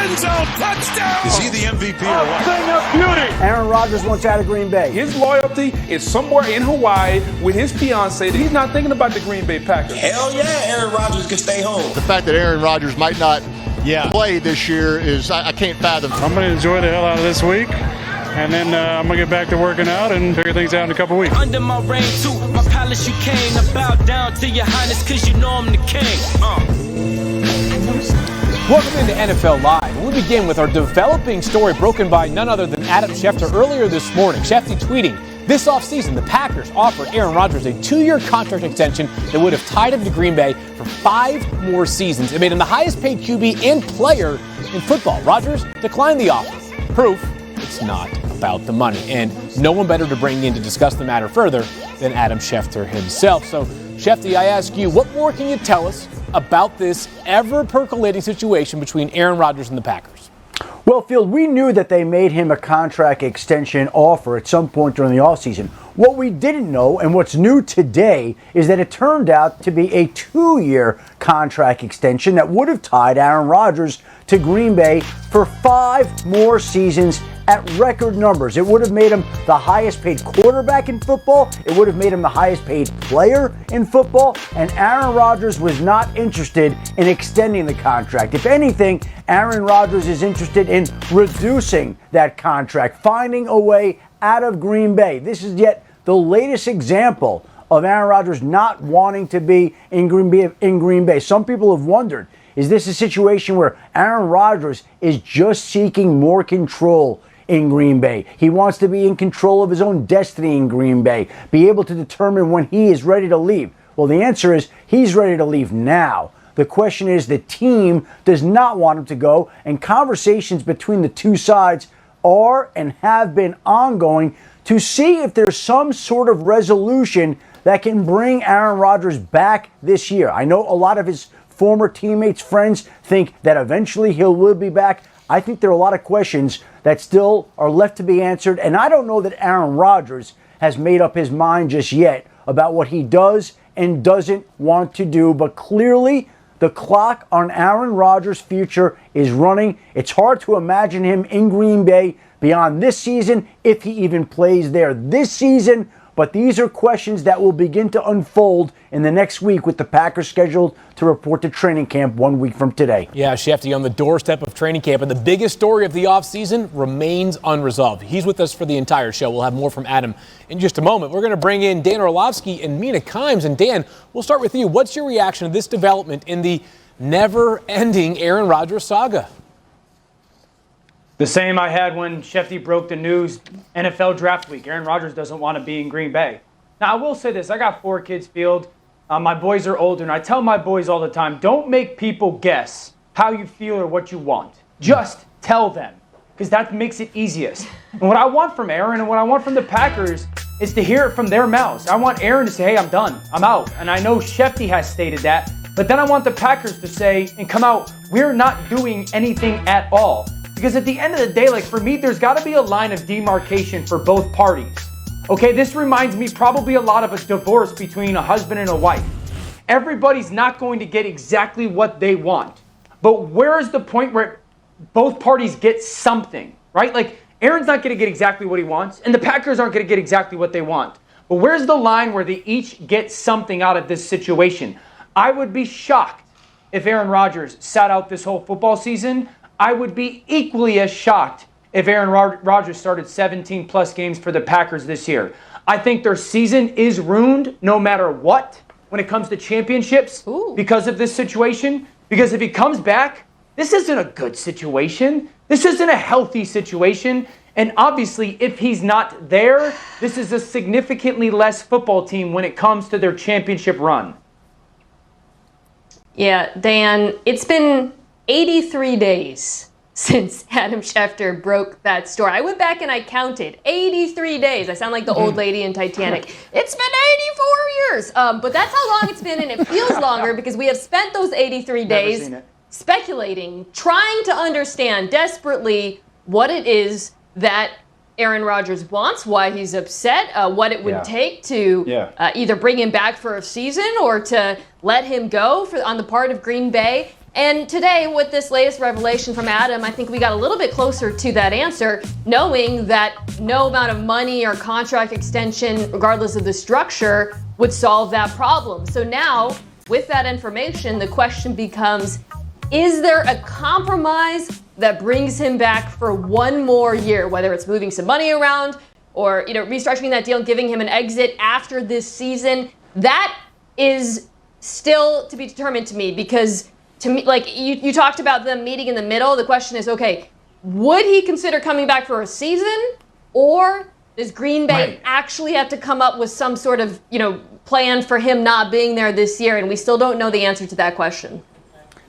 End zone. Touchdown. Is he the MVP or what? Thing of beauty. Aaron Rodgers wants out of Green Bay. His loyalty is somewhere in Hawaii with his fiancée. He's not thinking about the Green Bay Packers. Hell yeah, Aaron Rodgers can stay home. The fact that Aaron Rodgers might not play this year is, I can't fathom. I'm going to enjoy the hell out of this week. And then I'm going to get back to working out and figure things out in a couple weeks. Under my reign, too, my palace you came. I bow down to your highness because you know I'm the king. Welcome into NFL Live. We'll begin with our developing story broken by none other than Adam Schefter earlier this morning. Schefter tweeting, this offseason, the Packers offered Aaron Rodgers a 2-year contract extension that would have tied him to Green Bay for 5 more seasons. It made him the highest paid QB and player in football. Rodgers declined the offer. Proof it's not about the money. And no one better to bring in to discuss the matter further than Adam Schefter himself. So, Schefter, I ask you, what more can you tell us about this ever-percolating situation between Aaron Rodgers and the Packers? Well, Phil, we knew that they made him a contract extension offer at some point during the offseason. What we didn't know, and what's new today, is that it turned out to be a 2-year contract extension that would have tied Aaron Rodgers to Green Bay for 5 more seasons at record numbers. It would have made him the highest paid quarterback in football. It would have made him the highest paid player in football. And Aaron Rodgers was not interested in extending the contract. If anything, Aaron Rodgers is interested in reducing that contract, finding a way out of Green Bay. This is yet the latest example of Aaron Rodgers not wanting to be in Green Bay. Some people have wondered, is this a situation where Aaron Rodgers is just seeking more control in Green Bay? He wants to be in control of his own destiny in Green Bay, be able to determine when he is ready to leave. Well, the answer is he's ready to leave now. The question is the team does not want him to go, and conversations between the two sides are and have been ongoing to see if there's some sort of resolution that can bring Aaron Rodgers back this year. I know a lot of his former teammates, friends, think that eventually he will be back. I think there are a lot of questions that still are left to be answered, and I don't know that Aaron Rodgers has made up his mind just yet about what he does and doesn't want to do, but clearly the clock on Aaron Rodgers' future is running. It's hard to imagine him in Green Bay beyond this season, if he even plays there this season. But these are questions that will begin to unfold in the next week with the Packers scheduled to report to training camp 1 week from today. Yeah, Schefter on the doorstep of training camp, and the biggest story of the offseason remains unresolved. He's with us for the entire show. We'll have more from Adam in just a moment. We're going to bring in Dan Orlovsky and Mina Kimes. And Dan, we'll start with you. What's your reaction to this development in the never-ending Aaron Rodgers saga? The same I had when Schefter broke the news NFL draft week. Aaron Rodgers doesn't want to be in Green Bay. Now, I will say this. I got 4 kids, Field. My boys are older, and I tell my boys all the time, don't make people guess how you feel or what you want. Just tell them, because that makes it easiest. And what I want from Aaron and what I want from the Packers is to hear it from their mouths. I want Aaron to say, hey, I'm done. I'm out. And I know Schefter has stated that. But then I want the Packers to say and come out, we're not doing anything at all. Because at the end of the day, like for me, there's got to be a line of demarcation for both parties. Okay, this reminds me probably a lot of a divorce between a husband and a wife. Everybody's not going to get exactly what they want. But where is the point where both parties get something, right? Like Aaron's not going to get exactly what he wants, and the Packers aren't going to get exactly what they want. But where's the line where they each get something out of this situation? I would be shocked if Aaron Rodgers sat out this whole football season. I would be equally as shocked if Aaron Rodgers started 17-plus games for the Packers this year. I think their season is ruined no matter what when it comes to championships because of this situation. Because if he comes back, this isn't a good situation. This isn't a healthy situation. And obviously, if he's not there, this is a significantly less football team when it comes to their championship run. Yeah, Dan, it's been 83 days since Adam Schefter broke that story. I went back and I counted 83 days. I sound like the old lady in Titanic. It's been 84 years. But that's how long it's been, and it feels longer because we have spent those 83 days speculating, trying to understand desperately what it is that Aaron Rodgers wants, why he's upset, what it would take to either bring him back for a season or to let him go on the part of Green Bay. And today, with this latest revelation from Adam, I think we got a little bit closer to that answer, knowing that no amount of money or contract extension, regardless of the structure, would solve that problem. So now, with that information, the question becomes, is there a compromise that brings him back for one more year, whether it's moving some money around or restructuring that deal and giving him an exit after this season? That is still to be determined to me, because to me, like you talked about them meeting in the middle. The question is, okay, would he consider coming back for a season, or does Green Bay actually have to come up with some sort of, plan for him not being there this year? And we still don't know the answer to that question.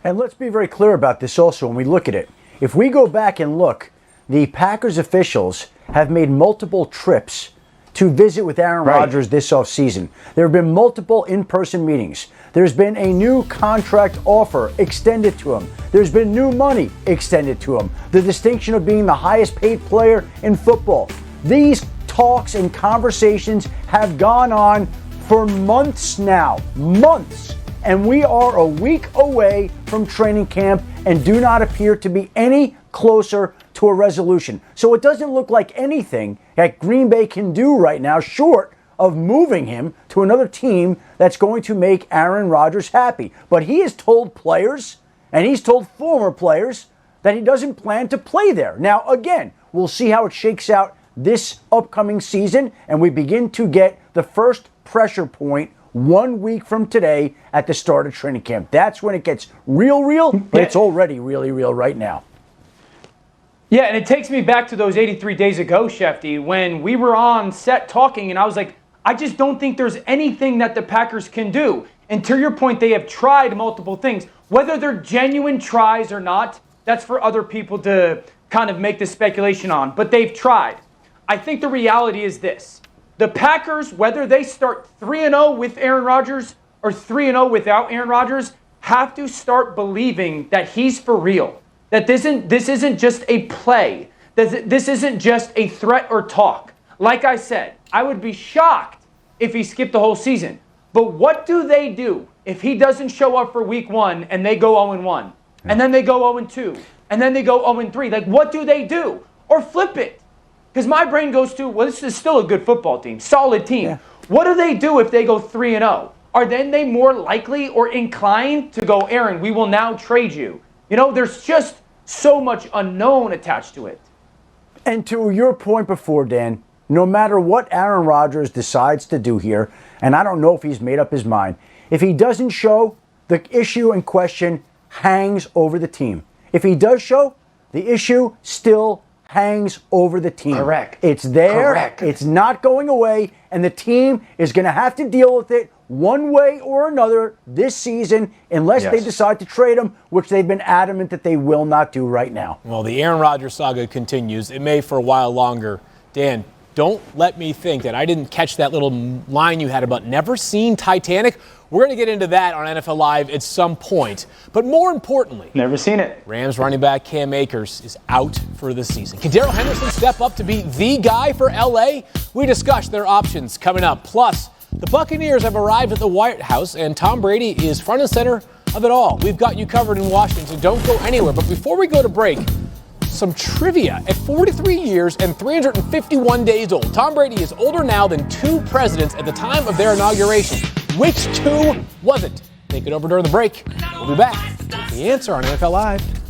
And let's be very clear about this also when we look at it. If we go back and look, the Packers officials have made multiple trips to visit with Aaron Rodgers this offseason. There have been multiple in-person meetings. There's been a new contract offer extended to him. There's been new money extended to him. The distinction of being the highest paid player in football. These talks and conversations have gone on for months now. Months. And we are a week away from training camp and do not appear to be any closer to a resolution. So it doesn't look like anything that Green Bay can do right now, short of moving him to another team that's going to make Aaron Rodgers happy. But he has told players, and he's told former players, that he doesn't plan to play there. Now, again, we'll see how it shakes out this upcoming season, and we begin to get the first pressure point 1 week from today at the start of training camp. That's when it gets real, but it's already really real right now. Yeah, and it takes me back to those 83 days ago, Schefty, when we were on set talking, and I was like, I just don't think there's anything that the Packers can do. And to your point, they have tried multiple things. Whether they're genuine tries or not, that's for other people to kind of make the speculation on. But they've tried. I think the reality is this. The Packers, whether they start 3-0 with Aaron Rodgers or 3-0 without Aaron Rodgers, have to start believing that he's for real. That this isn't just a play. That this isn't just a threat or talk. Like I said, I would be shocked if he skipped the whole season. But what do they do if he doesn't show up for week 1 and they go 0-1? And then they go 0-2? And then they go 0-3? Like, what do they do? Or flip it. Because my brain goes to, well, this is still a good football team, solid team. Yeah. What do they do if they go 3-0? Are then they more likely or inclined to go, Aaron, we will now trade you? There's just so much unknown attached to it. And to your point before, Dan, no matter what Aaron Rodgers decides to do here, and I don't know if he's made up his mind, if he doesn't show, the issue in question hangs over the team. If he does show, the issue still hangs over the team. Correct. It's there. Correct. It's not going away, and the team is going to have to deal with it one way or another this season unless they decide to trade him, which they've been adamant that they will not do right now. Well, the Aaron Rodgers saga continues. It may for a while longer. Dan, don't let me think that I didn't catch that little line you had about never seen Titanic. We're going to get into that on NFL Live at some point. But more importantly, never seen it. Rams running back Cam Akers is out for the season. Can Darrell Henderson step up to be the guy for LA? We discuss their options coming up. Plus, the Buccaneers have arrived at the White House, and Tom Brady is front and center of it all. We've got you covered in Washington, so don't go anywhere. But before we go to break, some trivia. At 43 years and 351 days old, Tom Brady is older now than 2 presidents at the time of their inauguration. Which 2 was it? Take it over during the break. We'll be back with the answer on NFL Live.